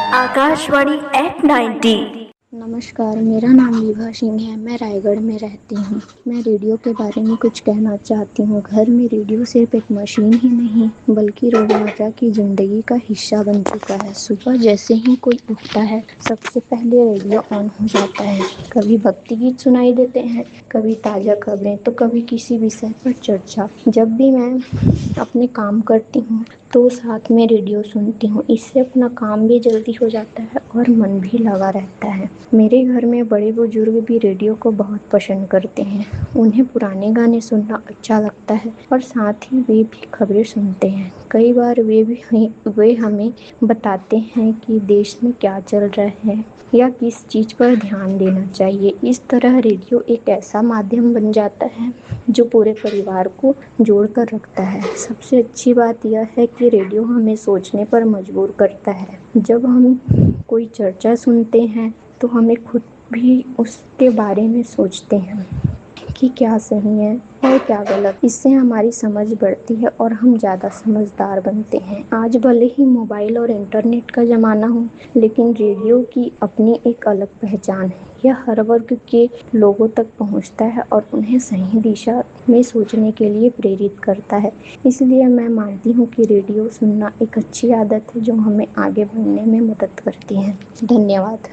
Akashvani eight 90। नमस्कार, मेरा नाम विभा सिंह है। मैं रायगढ़ में रहती हूँ। मैं रेडियो के बारे में कुछ कहना चाहती हूँ। घर में रेडियो सिर्फ एक मशीन ही नहीं बल्कि रोजमर्रा की जिंदगी का हिस्सा बन चुका है। सुबह जैसे ही कोई उठता है सबसे पहले रेडियो ऑन हो जाता है। कभी भक्ति गीत सुनाई देते हैं, कभी ताज़ा खबरें, तो कभी किसी विषय पर चर्चा। जब भी मैं अपने काम करती हूँ तो साथ में रेडियो सुनती हूँ। इससे अपना काम भी जल्दी हो जाता है और मन भी लगा रहता है। मेरे घर में बड़े बुजुर्ग भी रेडियो को बहुत पसंद करते हैं। उन्हें पुराने गाने सुनना अच्छा लगता है और साथ ही वे भी खबरें सुनते हैं। कई बार वे हमें बताते हैं कि देश में क्या चल रहा है या किस चीज़ पर ध्यान देना चाहिए। इस तरह रेडियो एक ऐसा माध्यम बन जाता है जो पूरे परिवार को जोड़कर रखता है। सबसे अच्छी बात यह है कि रेडियो हमें सोचने पर मजबूर करता है। जब हम कोई चर्चा सुनते हैं तो हमें खुद भी उसके बारे में सोचते हैं कि क्या सही है और क्या गलत। इससे हमारी समझ बढ़ती है और हम ज़्यादा समझदार बनते हैं। आज भले ही मोबाइल और इंटरनेट का ज़माना हो, लेकिन रेडियो की अपनी एक अलग पहचान है। यह हर वर्ग के लोगों तक पहुंचता है और उन्हें सही दिशा में सोचने के लिए प्रेरित करता है। इसलिए मैं मानती हूँ कि रेडियो सुनना एक अच्छी आदत है जो हमें आगे बढ़ने में मदद करती है। धन्यवाद।